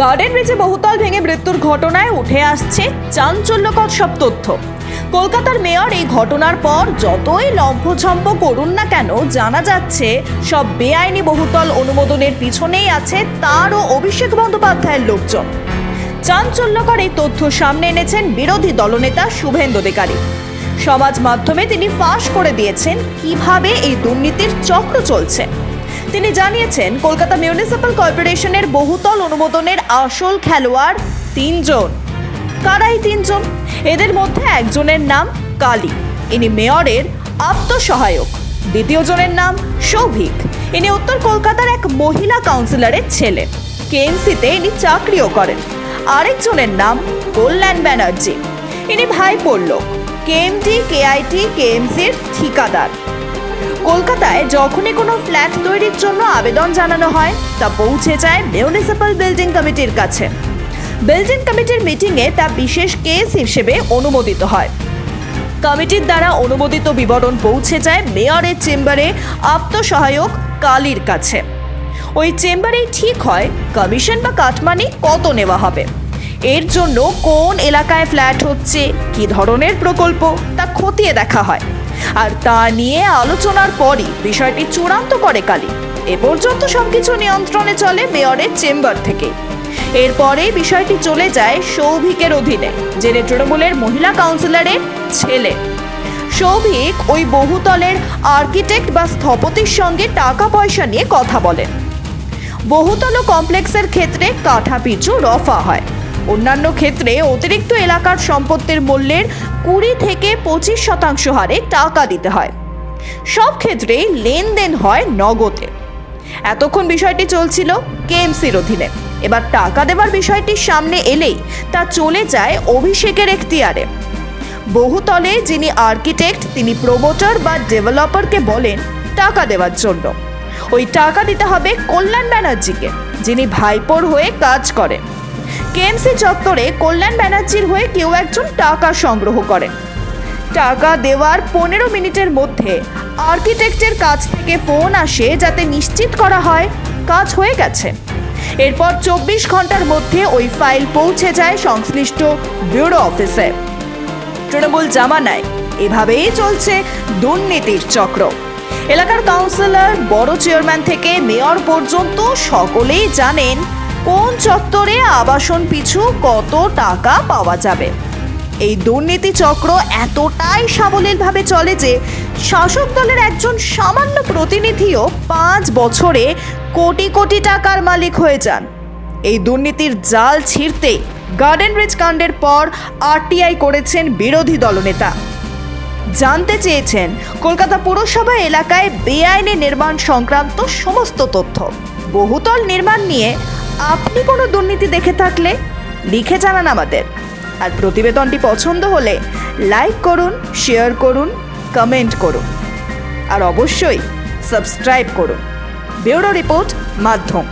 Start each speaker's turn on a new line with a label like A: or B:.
A: Garden ব্রিজে বহুতল ভেঙে মৃত্যুর ঘটনায় উঠে আসছে চাঞ্চল্যকর সব তথ্য। কলকাতার মেয়র এই ঘটনার পর যতই লম্ফঝম্প করুন না কেন, জানা যাচ্ছে সব বেআইনি বহুতল অনুমোদনের পিছনেই আছে তার ও অভিষেক বন্দ্যোপাধ্যায়ের লোকজন। চাঞ্চল্যকর এই তথ্য সামনে এনেছেন বিরোধী দলনেতা শুভেন্দু অধিকারী। সমাজ মাধ্যমে তিনি ফাঁস করে দিয়েছেন কিভাবে এই দুর্নীতির চক্র চলছে। তিনি জানিয়েছেন, কলকাতা মিউনিসিপ্যাল কর্পোরেশনের বহুতল অনুমোদনের আসল খেলোয়াড় 3 জন। কারা এই 3 জন? এদের মধ্যে একজনের নাম কালী, ইনি মেয়রের আত্মসহায়ক। দ্বিতীয় জনের নাম সৌভিক, ইনি উত্তর কলকাতার এক মহিলা কাউন্সিলরের ছেলে। কেএমসিতে ইনি চাকরিও করেন। আরেকজনের নাম কল্যাণ ব্যানার্জি, ইনি ভাইপোর লোক, কেএমটি, কেআইটি, কেএমসির ঠিকাদার। কলকাতায় যখনই কোনো ফ্ল্যাট তৈরির জন্য আবেদন জানানো হয়, তা পৌঁছে যায় মিউনিসিপ্যাল বিল্ডিং কমিটির কাছে। বিল্ডিং কমিটির মিটিংয়ে তা বিশেষ কেস হিসেবে অনুমোদিত হয়। কমিটির দ্বারা অনুমোদিত বিবরণ পৌঁছে যায় মেয়রের চেম্বারে আত্মসহায়ক কালীর কাছে। ওই চেম্বারেই ঠিক হয় কমিশন বা কাটমানি কত নেওয়া হবে, এর জন্য কোন এলাকায় ফ্ল্যাট হচ্ছে, কী ধরনের প্রকল্প, তা খতিয়ে দেখা হয়। আর তা নিয়ে আলোচনার পরই বিষয়টি চূড়ান্ত করে কালী। এ পর্যন্ত সবকিছু নিয়ন্ত্রণে চলে মেয়রের চেম্বার থেকে। এরপরে বিষয়টি চলে যায় সৌভিকের অধীনে, যিনি তৃণমূলের মহিলা কাউন্সিলরের ছেলে। সৌভিক ওই বহুতলের আর্কিটেক্ট বা স্থপতির সঙ্গে টাকা পয়সা নিয়ে কথা বলেন। বহুতল কমপ্লেক্সের ক্ষেত্রে কাঠা পিছু রফা হয়। অন্যান্য ক্ষেত্রে অতিরিক্ত এলাকার সম্পত্তির মূল্যের 20 থেকে 25% হারে টাকা দিতে হয়। সব ক্ষেত্রেই লেনদেন হয় নগদে। এতক্ষণ বিষয়টি চলছিল কেএমসির অধীনে। এবার টাকা দেওয়ার বিষয়টি সামনে এলেই তা চলে যায় অভিষেকের এখতিয়ারে। বহুতলে যিনি আর্কিটেক্ট, তিনি প্রমোটার বা ডেভেলপারকে বলেন টাকা দেওয়ার জন্য। ওই টাকা দিতে হবে কল্যাণ ব্যানার্জিকে, যিনি ভাইপোর হয়ে কাজ করেন। কেএমসি চত্বরে কল্যাণ ব্যানার্জির হয়ে কেউ একজন টাকা সংগ্রহ করেন। টাকা দেওয়ার 15 মিনিটের মধ্যে আর্কিটেক্টের কাছ থেকে ফোন আসে, যাতে নিশ্চিত করা হয় কাজ হয়ে গেছে। এরপর 24 ঘন্টার মধ্যে ওই ফাইল পৌঁছে যায় সংশ্লিষ্ট ব্যুরো অফিসে। তৃণমূল জামানায় এভাবেই চলছে দুর্নীতির চক্র। এলাকার কাউন্সিলর, বড় চেয়ারম্যান থেকে মেয়র পর্যন্ত সকলেই জানেন কোন চত্বরে আবাসন পিছু কত টাকা পাওয়া যাবে। এই দুর্নীতি চক্র এতটাই সাবলীলভাবে চলে যে শাসক দলের একজন সামান্য প্রতিনিধিও 5 বছরে কোটি কোটি টাকার মালিক হয়ে যান। এই দুর্নীতির জাল ছিঁড়তে গার্ডেন ব্রিজ কাণ্ডের পর আরটিআই করেছেন বিরোধী দলনেতা। জানতে চেয়েছেন কলকাতা পুরসভা এলাকায় বেআইনি নির্মাণ সংক্রান্ত সমস্ত তথ্য। বহুতল নির্মাণ নিয়ে আপনি কোনো দুর্নীতি দেখে থাকলে লিখে জানান আমাদের। আর প্রতিবেদনটি পছন্দ হলে লাইক করুন, শেয়ার করুন, কমেন্ট করুন, আর অবশ্যই সাবস্ক্রাইব করুন। ব্যুরো রিপোর্ট, মাধ্যম।